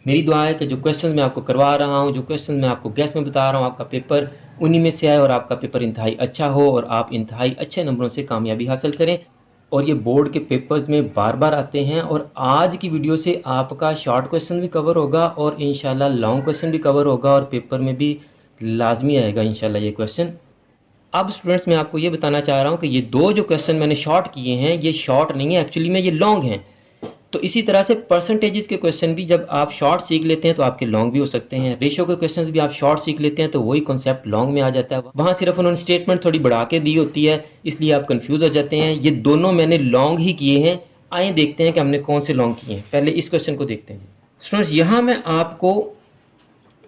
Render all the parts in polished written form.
मेरी दुआ है कि जो क्वेश्चन मैं आपको करवा रहा हूँ, जो क्वेश्चन मैं आपको गैस में बता रहा हूँ, आपका पेपर उन्हीं में से आए और आपका पेपर इंतहाई अच्छा हो और आप इंतहाई अच्छे नंबरों से कामयाबी हासिल करें। और ये बोर्ड के पेपर्स में बार बार आते हैं और आज की वीडियो से आपका शॉर्ट क्वेश्चन भी कवर होगा और इंशाल्लाह लॉन्ग क्वेश्चन भी कवर होगा और पेपर में भी लाजमी आएगा इंशाल्लाह ये क्वेश्चन। अब स्टूडेंट्स मैं आपको ये बताना चाह रहा हूँ कि ये दो जो क्वेश्चन मैंने शॉर्ट किए हैं ये शॉर्ट नहीं है, एक्चुअली में ये लॉन्ग हैं। तो इसी तरह से परसेंटेजेस के क्वेश्चन भी जब आप शॉर्ट सीख लेते हैं तो आपके लॉन्ग भी हो सकते हैं। रेशो के क्वेश्चन भी आप शॉर्ट सीख लेते हैं तो वही कॉन्सेप्ट लॉन्ग में आ जाता है। वहाँ सिर्फ उन्होंने स्टेटमेंट थोड़ी बढ़ा के दी होती है, इसलिए आप कंफ्यूज हो जाते हैं। ये दोनों मैंने लॉन्ग ही किए हैं। आइए देखते हैं कि हमने कौन से लॉन्ग किए हैं। पहले इस क्वेश्चन को देखते हैं स्टूडेंट्स। यहाँ मैं आपको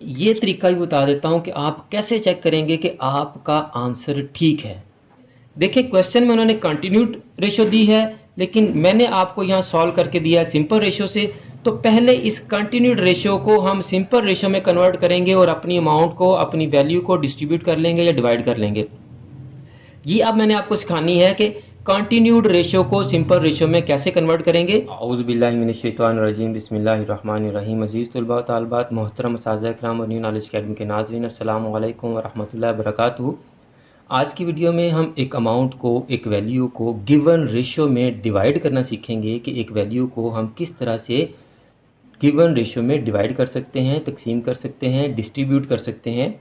ये तरीका भी बता देता हूँ कि आप कैसे चेक करेंगे कि आपका आंसर ठीक है। देखिए क्वेश्चन में उन्होंने कंटिन्यूड रेशो दी है, लेकिन मैंने आपको यहाँ सॉल्व करके दिया है सिंपल रेशो से। तो पहले इस कंटिन्यूड रेशो को हम सिंपल रेशो में कन्वर्ट करेंगे और अपनी अमाउंट को, अपनी वैल्यू को डिस्ट्रीब्यूट कर लेंगे या डिवाइड कर लेंगे। ये अब मैंने आपको सिखानी है कि कंटिन्यूड रेशो को सिंपल रेशो में कैसे कन्वर्ट करेंगे। औज़ु बिल्लाहि मिनश शैतानिर रजीम, बिस्मिल्लाहिर रहमानिर रहीम। अज़ीज़ तलबा व तालिबात, मोहतरम असातिज़ा किराम और न्यू नॉलेज अकेडमी के नाज़रीन, अस्सलामु अलैकुम व रहमतुल्लाहि व बरकातुहू। आज की वीडियो में हम एक अमाउंट को, एक वैल्यू को गिवन रेशो में डिवाइड करना सीखेंगे कि एक वैल्यू को हम किस तरह से गिवन रेशो में डिवाइड कर सकते हैं, तकसीम कर सकते हैं, डिस्ट्रीब्यूट कर सकते हैं।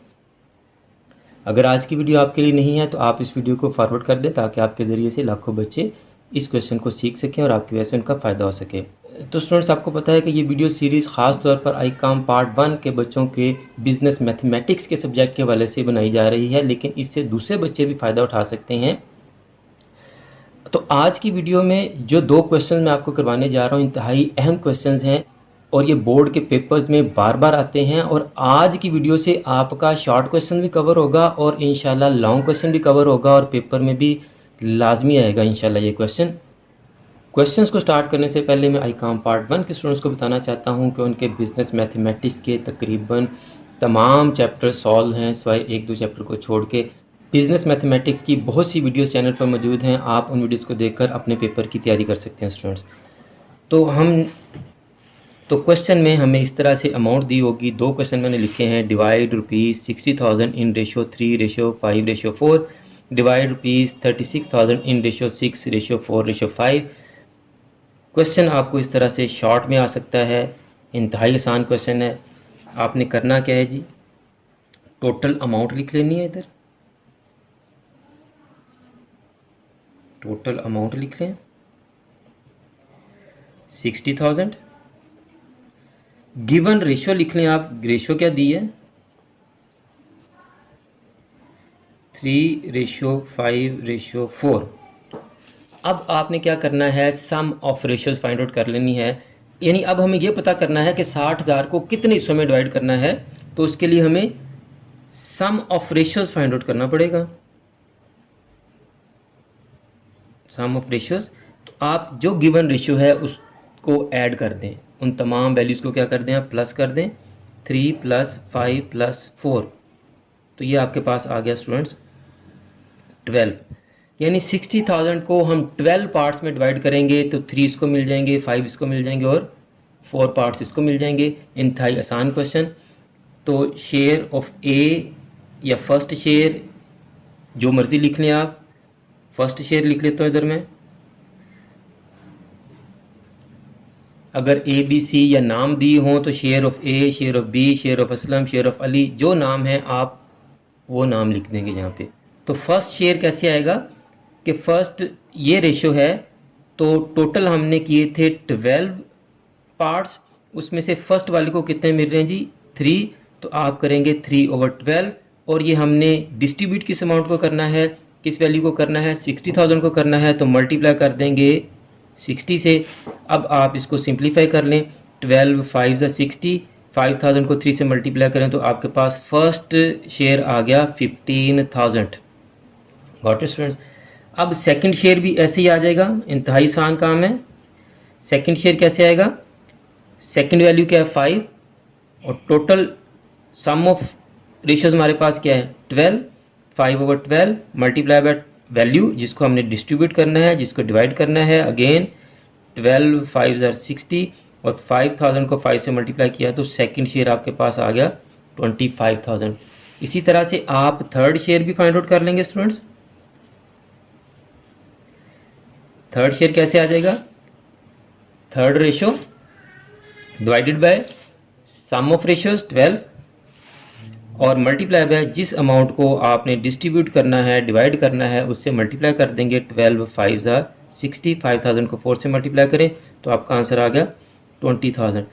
अगर आज की वीडियो आपके लिए नहीं है तो आप इस वीडियो को फॉरवर्ड कर दें ताकि आपके ज़रिए से लाखों बच्चे इस क्वेश्चन को सीख सकें और आपकी वजह से उनका फ़ायदा हो सके। तो स्टूडेंट्स आपको पता है कि ये वीडियो सीरीज़ ख़ास तौर पर आईकॉम पार्ट 1 के बच्चों के बिज़नेस मैथमेटिक्स के सब्जेक्ट के हवाले से बनाई जा रही है, लेकिन इससे दूसरे बच्चे भी फ़ायदा उठा सकते हैं। तो आज की वीडियो में जो दो क्वेश्चन मैं आपको करवाने जा रहा हूँ इंतहाई अहम क्वेश्चन हैं और ये बोर्ड के पेपर्स में बार बार आते हैं। और आज की वीडियो से आपका शॉर्ट क्वेश्चन भी कवर होगा और इंशाल्लाह लॉन्ग क्वेश्चन भी कवर होगा और पेपर में भी लाजमी आएगा इंशाल्लाह ये क्वेश्चन। क्वेश्चंस को स्टार्ट करने से पहले मैं आईकॉम पार्ट 1 के स्टूडेंट्स को बताना चाहता हूं कि उनके बिज़नेस मैथमेटिक्स के तकरीबन तमाम चैप्टर सॉल्व हैं, सिवाय एक दो चैप्टर को छोड़ के। बिज़नेस मैथमेटिक्स की बहुत सी वीडियोस चैनल पर मौजूद हैं, आप उन वीडियोस को देखकर अपने पेपर की तैयारी कर सकते हैं स्टूडेंट्स। तो क्वेश्चन में हमें इस तरह से अमाउंट दी होगी। दो क्वेश्चन मैंने लिखे हैं। Divide ₹60,000 in ratio 3:5:4, divide ₹36,000 in ratio 6:4:5। Question आपको इस तरह से शॉर्ट में आ सकता है, इंतहाई आसान क्वेश्चन है। आपने करना क्या है जी, टोटल अमाउंट लिख लेनी है। इधर टोटल अमाउंट लिख लें 60,000। गिवन रेशो लिख लें आप, रेशो क्या दी है 3:5:4। अब आपने क्या करना है, सम ऑफ रेशियोज फाइंड आउट कर लेनी है। यानी अब हमें यह पता करना है कि 60,000 को कितने हिस्सों में डिवाइड करना है। तो उसके लिए हमें सम ऑफ रेशियोज फाइंड आउट करना पड़ेगा। सम ऑफ रेशियोज, तो आप जो गिवन रेशियो है उसको ऐड कर दें, उन तमाम वैल्यूज़ को क्या कर दें आप प्लस कर दें। 3 + 5 + 4, तो ये आपके पास आ गया स्टूडेंट्स 12। यानी 60,000 को हम 12 पार्ट्स में डिवाइड करेंगे तो 3 इसको मिल जाएंगे, 5 इसको मिल जाएंगे और 4 पार्ट्स इसको मिल जाएंगे। इंतहाई आसान क्वेश्चन। तो शेयर ऑफ ए या फर्स्ट शेयर जो मर्ज़ी लिख लें आप। फर्स्ट शेयर लिख लेता हूँ इधर मैं। अगर ए बी सी या नाम दिए हों तो share of A, share of B, share of Aslam, share of Ali, जो नाम है आप वो नाम लिख देंगे यहाँ पे। तो फर्स्ट शेयर कैसे आएगा कि फर्स्ट ये रेशो है, तो टोटल हमने किए थे 12 पार्ट्स, उसमें से फर्स्ट वाले को कितने मिल रहे हैं जी 3। तो आप करेंगे 3/12 और ये हमने डिस्ट्रीब्यूट किस अमाउंट को करना है, किस वैल्यू को करना है 60,000 को करना है। तो मल्टीप्लाई कर देंगे 60 से। अब आप इसको सिंप्लीफाई कर लें। 12 5 = 60, 5,000 को 3 से मल्टीप्लाई करें तो आपके पास फर्स्ट शेयर आ गया 15,000। Got it students. अब सेकंड शेयर भी ऐसे ही आ जाएगा, इंतहाई आसान काम है। सेकंड शेयर कैसे आएगा, सेकंड वैल्यू क्या है 5 और टोटल सम ऑफ रेशियोज हमारे पास क्या है 12। 5/12 मल्टीप्लाई बाय वैल्यू जिसको हमने डिस्ट्रीब्यूट करना है, जिसको डिवाइड करना है। अगेन 12 5 = 60, और 5000 को 5 से मल्टीप्लाई किया तो सेकंड शेयर आपके पास आ गया 25,000। इसी तरह से आप थर्ड शेयर भी फाइंड आउट कर लेंगे स्टूडेंट्स। थर्ड शेयर कैसे आ जाएगा? Third ratio divided by sum of ratios 12 और मल्टीप्लाई बाय जिस अमाउंट को आपने डिस्ट्रीब्यूट करना है, डिवाइड करना है, उससे मल्टीप्लाई कर देंगे। 12 5 60, 5000 को 4 से मल्टीप्लाई करें तो आपका आंसर आ गया 20,000।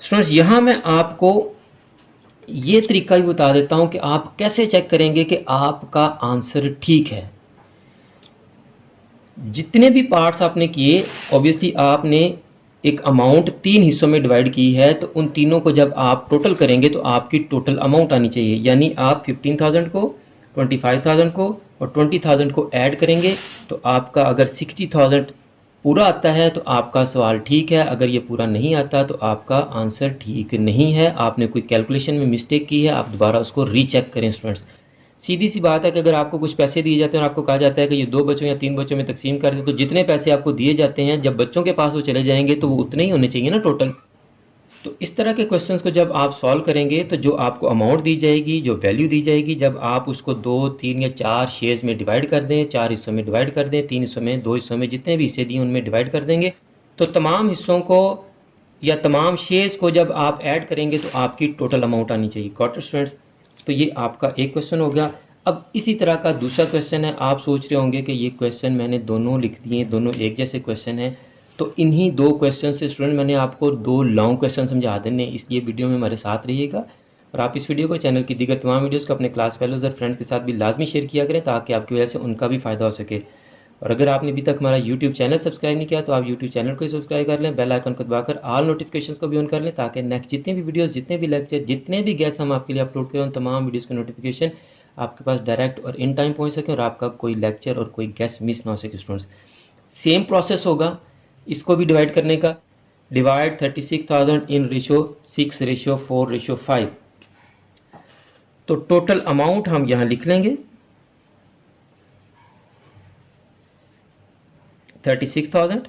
स्टूडेंट्स यहाँ मैं आपको ये तरीका भी बता देता हूँ कि आप कैसे चेक करेंगे कि आपका आंसर ठीक है। जितने भी पार्ट्स आपने किए, ऑब्वियसली आपने एक अमाउंट 3 हिस्सों में डिवाइड की है, तो उन तीनों को जब आप टोटल करेंगे तो आपकी टोटल अमाउंट आनी चाहिए। यानी आप 15,000 को, 25,000 को और 20,000 को ऐड करेंगे तो आपका अगर 60,000 पूरा आता है तो आपका सवाल ठीक है। अगर ये पूरा नहीं आता तो आपका आंसर ठीक नहीं है, आपने कोई कैलकुलेशन में मिस्टेक की है, आप दोबारा उसको रीचेक करें स्टूडेंट्स। सीधी सी बात है कि अगर आपको कुछ पैसे दिए जाते हैं और आपको कहा जाता है कि ये 2 बच्चों या 3 बच्चों में तकसीम कर दें, तो जितने पैसे आपको दिए जाते हैं जब बच्चों के पास वो चले जाएंगे तो वो उतने ही होने चाहिए ना टोटल। तो इस तरह के क्वेश्चंस को जब आप सॉल्व करेंगे तो जो आपको अमाउंट दी जाएगी, जो वैल्यू दी जाएगी, जब आप उसको 2, 3 या 4 शेयर्स में डिवाइड कर दें, 4 हिस्सों में डिवाइड कर दें, 3 हिस्सों में, 2 हिस्सों में, जितने भी हिस्से दिए उनमें डिवाइड कर देंगे, तो तमाम हिस्सों को या तमाम शेयर्स को जब आप ऐड करेंगे तो आपकी टोटल अमाउंट आनी चाहिए। Got it students? तो ये आपका एक क्वेश्चन हो गया। अब इसी तरह का दूसरा क्वेश्चन है। आप सोच रहे होंगे कि ये क्वेश्चन मैंने दोनों लिख दिए, दोनों एक जैसे क्वेश्चन हैं, तो इन्हीं 2 क्वेश्चन से स्टूडेंट मैंने आपको 2 लॉन्ग क्वेश्चन समझा देने, इसलिए वीडियो में हमारे साथ रहिएगा। और आप इस वीडियो को, चैनल की दीगर तमाम वीडियोस को अपने क्लास फेलोज और फ्रेंड के साथ भी लाजमी शेयर किया करें ताकि आपकी वजह से उनका भी फ़ायदा हो सके। और अगर आपने अभी तक हमारा यूट्यूब चैनल सब्सक्राइब नहीं किया तो आप यूट्यूब चैनल को ही सब्सक्राइब कर लें, बेल आइकन को दबाकर ऑल नोटिफिकेशंस को भी ऑन कर लें ताकि नेक्स्ट जितने भी वीडियोस, जितने भी लेक्चर, जितने भी गेस्ट हम आपके लिए अपलोड करें, उन तमाम वीडियोज़ की नोटिफिकेशन आपके पास डायरेक्ट और इन टाइम पहुंच सके और आपका कोई लेक्चर और कोई गेस्ट मिस ना हो सके। स्टूडेंट्स सेम प्रोसेस होगा इसको भी डिवाइड करने का। Divide 36,000 in ratio 6:4:5। तो टोटल अमाउंट हम यहां लिख लेंगे 36,000।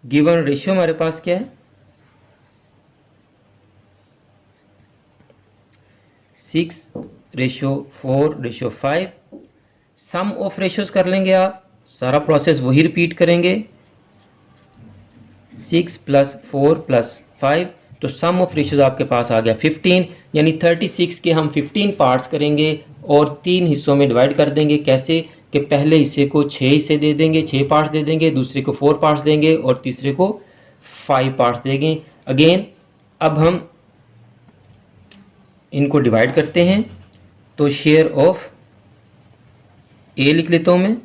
गिवन रेशियो हमारे पास क्या है? 6:4:5। सम ऑफ रेशियोज कर लेंगे आप, सारा प्रोसेस वही रिपीट करेंगे। 6 + 4 + 5, तो सम ऑफ रेशियोज आपके पास आ गया 15। यानी 36 के हम 15 पार्ट्स करेंगे और 3 हिस्सों में डिवाइड कर देंगे। कैसे कि पहले हिस्से को 6 हिस्से दे देंगे, 6 पार्ट्स दे देंगे, दूसरे को 4 पार्ट्स देंगे और तीसरे को 5 पार्ट्स देंगे। अगेन अब हम इनको डिवाइड करते हैं, तो शेयर ऑफ ए लिख लेता हूँ मैं।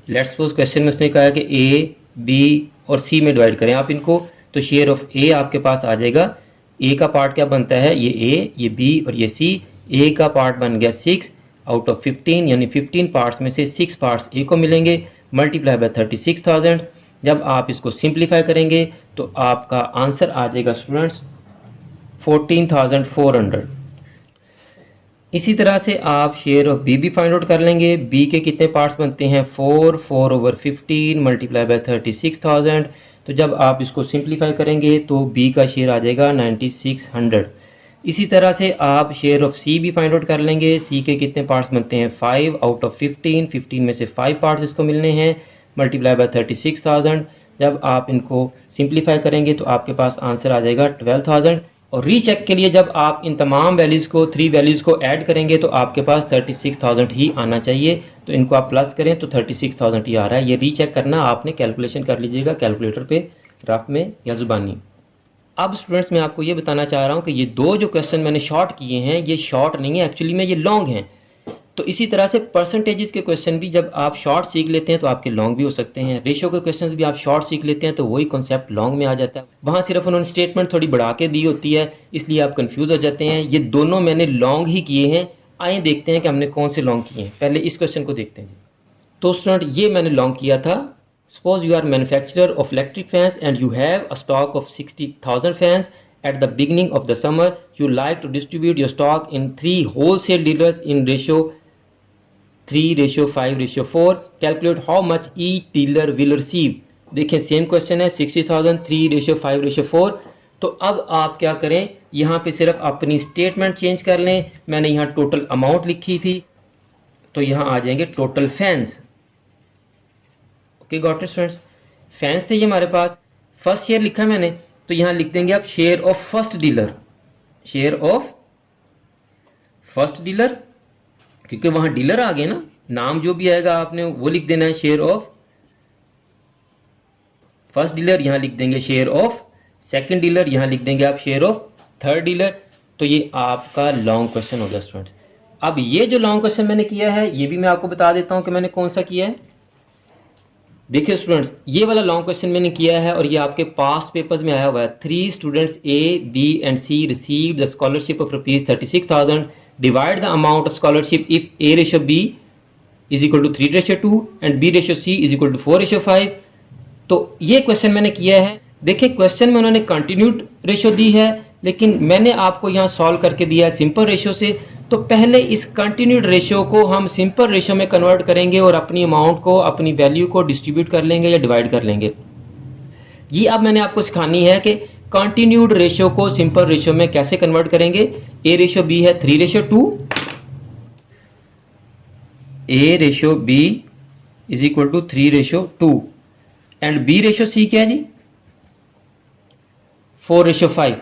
लेट्स सपोज क्वेश्चन में उसने कहा है कि ए, बी और सी में डिवाइड करें आप इनको, तो शेयर ऑफ ए आपके पास आ जाएगा। ए का पार्ट क्या बनता है? ये ए, ये बी और ये सी। ए का पार्ट बन गया 6 आउट ऑफ 15, यानी 15 पार्ट्स में से 6 पार्ट्स ए को मिलेंगे, मल्टीप्लाई बाय 36,000। जब आप इसको सिंप्लीफाई करेंगे तो आपका आंसर आ जाएगा स्टूडेंट्स 14,400। इसी तरह से आप शेयर ऑफ बी भी फाइंड आउट कर लेंगे। बी के कितने पार्ट्स बनते हैं? 4/15 मल्टीप्लाई बाय 36,000। तो जब आप इसको सिंप्लीफाई करेंगे तो बी का शेयर आ जाएगा 9600। इसी तरह से आप शेयर ऑफ सी भी फाइंड आउट कर लेंगे। सी के कितने पार्ट्स बनते हैं? 5 आउट ऑफ 15, 15 में से 5 पार्ट्स इसको मिलने हैं, मल्टीप्लाई बाय 36,000। जब आप इनको सिंप्लीफाई करेंगे तो आपके पास आंसर आ जाएगा 12,000। और रीचेक के लिए जब आप इन तमाम वैल्यूज़ को, 3 वैल्यूज़ को ऐड करेंगे तो आपके पास 36,000 ही आना चाहिए। तो इनको आप प्लस करें तो 36,000 ही आ रहा है। ये रीचेक करना आपने कैलकुलेशन कर लीजिएगा कैलकुलेटर पे, रफ में या ज़ुबानी। अब स्टूडेंट्स मैं आपको ये बताना चाह रहा हूँ कि ये 2 जो क्वेश्चन मैंने शॉर्ट किए हैं ये शॉर्ट नहीं है, एक्चुअली में ये लॉन्ग हैं। तो इसी तरह से परसेंटेजेस के क्वेश्चन भी जब आप शॉर्ट सीख लेते हैं तो आपके लॉन्ग भी हो सकते हैं। रेशो के क्वेश्चन भी आप शॉर्ट सीख लेते हैं तो वही कॉन्सेप्ट लॉन्ग में आ जाता है। वहाँ सिर्फ उन्होंने स्टेटमेंट थोड़ी बढ़ा के दी होती है, इसलिए आप कंफ्यूज हो जाते हैं। ये दोनों मैंने लॉन्ग ही किए हैं। आइए देखते हैं कि हमने कौन से लॉन्ग किए हैं। पहले इस क्वेश्चन को देखते हैं। तो स्टूडेंट ये मैंने लॉन्ग किया था। Suppose you are manufacturer of electric fans and you have a stock of 60,000 fans at the beginning of the summer. You like to distribute your stock in 3 wholesale dealers in ratio 3:5:4. Calculate how much each dealer will receive देखिए same question है 60,000 3:5:4। तो अब आप क्या करें, यहाँ पे सिर्फ अपनी स्टेटमेंट चेंज कर लें। मैंने यहाँ टोटल अमाउंट लिखी थी, तो यहाँ आ जाएंगे total fans. Okay got it students, fans थे ये हमारे पास। फर्स्ट शेयर लिखा मैंने, तो यहाँ लिख देंगे आप share of first dealer, share of first dealer, क्योंकि वहां डीलर आ गए ना, नाम जो भी आएगा आपने वो लिख देना है, शेयर ऑफ फर्स्ट डीलर, यहां लिख देंगे शेयर ऑफ सेकंड डीलर, यहां लिख देंगे आप शेयर ऑफ थर्ड डीलर। तो ये आपका लॉन्ग क्वेश्चन हो गया स्टूडेंट्स। अब ये जो लॉन्ग क्वेश्चन मैंने किया है, ये भी मैं आपको बता देता हूं कि मैंने कौन सा किया है। देखिए स्टूडेंट्स, ये वाला लॉन्ग क्वेश्चन मैंने किया है और ये आपके पास्ट पेपर्स में आया हुआ है। 3 students A B and C receive the scholarship of ₹36,000, divide the amount of scholarship if A ratio B is equal to 3:2 and B ratio C is equal to 4:5। तो ये क्वेश्चन मैंने किया है। देखिए क्वेश्चन में उन्होंने कंटिन्यूड रेशो दी है, लेकिन मैंने आपको यहाँ सॉल्व करके दिया है सिंपल रेशो से। तो पहले इस कंटिन्यूड रेशो को हम सिंपल रेशो में कन्वर्ट करेंगे और अपनी अमाउंट को, अपनी वैल्यू को डिस्ट्रीब्यूट कर लेंगे या डिवाइड कर लेंगे। ये अब मैंने आपको सिखानी है कि कंटिन्यूड रेशो को सिंपल रेशो में कैसे कन्वर्ट करेंगे। ए रेशो बी है 3:2, A ratio B is equal to 3:2 and B ratio C क्या है जी 4:5।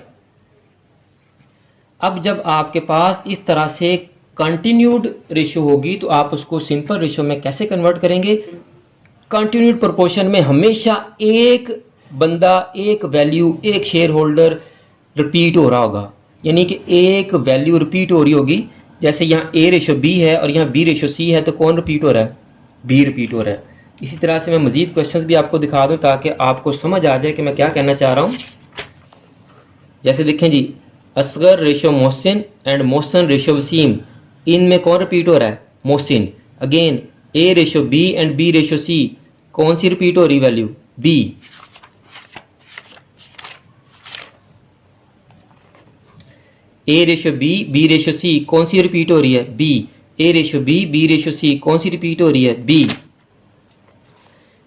अब जब आपके पास इस तरह से कंटिन्यूड रेशो होगी तो आप उसको सिंपल रेशो में कैसे कन्वर्ट करेंगे। कंटिन्यूड प्रोपोर्शन में हमेशा एक बंदा, एक वैल्यू, एक शेयर होल्डर रिपीट हो रहा होगा, यानी कि एक वैल्यू रिपीट हो रही होगी। जैसे यहाँ ए रेशो बी है और यहाँ बी रेशो सी है, तो कौन रिपीट हो रहा है, बी रिपीट हो रहा है। इसी तरह से मैं मजीद क्वेश्चंस भी आपको दिखा दूं ताकि आपको समझ आ जाए कि मैं क्या कहना चाह रहा हूँ। जैसे देखें जी, Asghar ratio Mohsin and Mohsin ratio Waseem, इनमें कौन रिपीट हो रहा है, Mohsin. Again A ratio B and B ratio C, कौन सी रिपीट हो रही value, B. A ratio B B ratio C, कौन सी रिपीट हो रही है, B. A ratio B B ratio C, कौन सी रिपीट हो रही है, बी।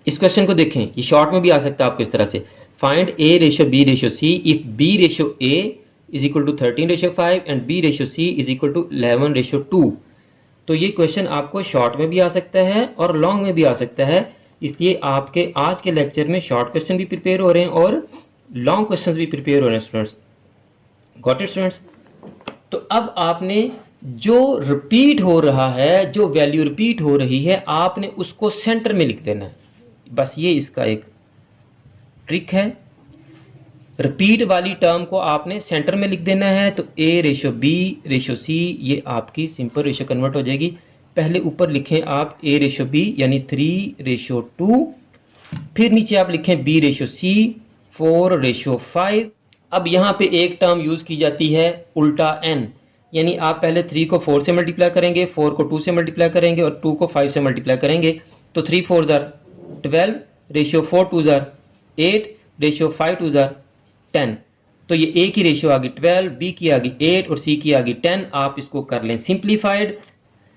इस क्वेश्चन को देखें, ये शॉर्ट में भी आ सकता है आपको इस तरह से, find A ratio B ratio C if B ratio A is equal to 13:5 and B ratio C is equal to 11:2। तो ये क्वेश्चन आपको शॉर्ट में भी आ सकता है और लॉन्ग में भी आ सकता है, इसलिए आपके आज के लेक्चर में शॉर्ट क्वेश्चन भी प्रिपेयर हो रहे हैं और लॉन्ग क्वेश्चन भी प्रिपेयर हो रहे हैं स्टूडेंट्स। Got it students. तो अब आपने जो रिपीट हो रहा है, जो वैल्यू रिपीट हो रही है, आपने उसको सेंटर में लिख देना है। बस ये इसका एक ट्रिक है। रिपीट वाली टर्म को आपने सेंटर में लिख देना है, तो ए रेशो बी रेशो सी ये आपकी सिंपल रेशो कन्वर्ट हो जाएगी। पहले ऊपर लिखें आप ए रेशो बी यानी 3:2, फिर नीचे आप लिखें बी रेशो सी 4:5। अब यहाँ पे एक टर्म यूज की जाती है उल्टा n, यानी आप पहले 3 को 4 से मल्टीप्लाई करेंगे, 4 को 2 से मल्टीप्लाई करेंगे और 2 को 5 से मल्टीप्लाई करेंगे। तो 3 4 12, रेशियो 4 2 8, रेशियो 5 2 10। तो ये ए की रेशियो आ गई 12, बी की आ गई 8 और सी की आ गई 10। आप इसको कर लें सिंप्लीफाइड।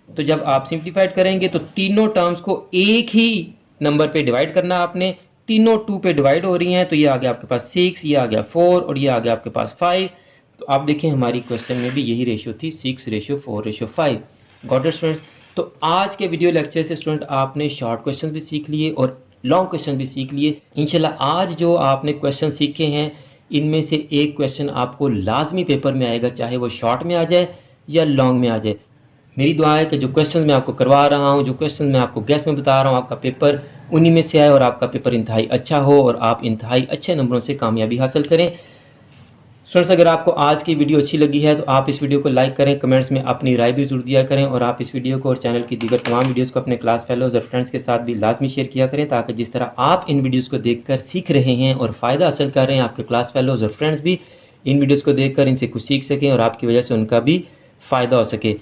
तो जब आप सिंप्लीफाइड करेंगे तो तीनों टर्म्स को एक ही नंबर पे डिवाइड करना आपने, तीनों 2 पे डिवाइड हो रही हैं, तो ये आ गया आपके पास 6, ये आ गया 4 और ये आ गया आपके पास 5। तो आप देखें हमारी क्वेश्चन में भी यही रेशियो थी, 6:4:5। Got it students. तो आज के वीडियो लेक्चर से स्टूडेंट आपने शॉर्ट क्वेश्चन भी सीख लिए और लॉन्ग क्वेश्चन भी सीख लिए। इंशाल्लाह आज जो आपने क्वेश्चन सीखे हैं इनमें से एक क्वेश्चन आपको लाजमी पेपर में आएगा, चाहे वो शॉर्ट में आ जाए या लॉन्ग में आ जाए। मेरी दुआ है कि जो क्वेश्चन मैं आपको करवा रहा हूँ, जो क्वेश्चन मैं आपको गेस में बता रहा हूँ, आपका पेपर उन्हीं में से आए और आपका पेपर इंतहाई अच्छा हो और आप इंतहाई अच्छे नंबरों से कामयाबी हासिल करें। स्टूडेंट्स, अगर आपको आज की वीडियो अच्छी लगी है तो आप इस वीडियो को लाइक करें, कमेंट्स में अपनी राय भी जरूर दिया करें और आप इस वीडियो को और चैनल की दीगर तमाम वीडियोस को अपने क्लास फेलोज और फ्रेंड्स के साथ भी लाजमी शेयर किया करें, ताकि जिस तरह आप इन वीडियोस को देखकर सीख रहे हैं और फ़ायदा हासिल कर रहे हैं, आपके क्लास फेलोज और फ्रेंड्स भी इन वीडियोज़ को देखकर इनसे कुछ सीख सकें और आपकी वजह से उनका भी फ़ायदा हो सके।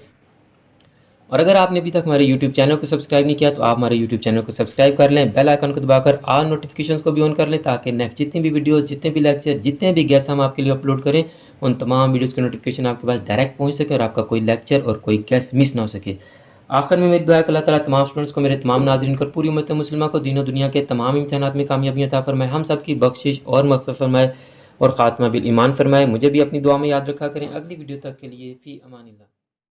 और अगर आपने अभी तक हमारे YouTube चैनल को सब्सक्राइब नहीं किया तो आप हमारे YouTube चैनल को सब्सक्राइब कर लें, बेल आइकन को दबाकर ऑल नोटिफिकेशंस को भी ऑन कर लें, ताकि नेक्स्ट जितनी भी वीडियोस, जितने भी लेक्चर, जितने भी गेस्ट हम आपके लिए अपलोड करें, उन तमाम वीडियोस की नोटिफिकेशन आपके पास डायरेक्ट पहुंच सके और आपका कोई लेक्चर और कोई गेस्ट मिस ना हो सके। आखिर में मेरी दुआ है कि अल्लाह ताला तमाम स्टूडेंट्स को, मेरे तमाम नाज़रीन को, पूरी उम्मत मुस्लिमा को दीन और दुनिया के तमाम इम्तिहानात में कामयाबी अता फरमाए, हम सब की बख्शिश और मग़फ़िरत फरमाए और ख़ात्मा बिल ईमान फरमाए। मुझे भी अपनी दुआ में याद रखा करें। अगली वीडियो तक के लिए फ़ी अमानिल्लाह।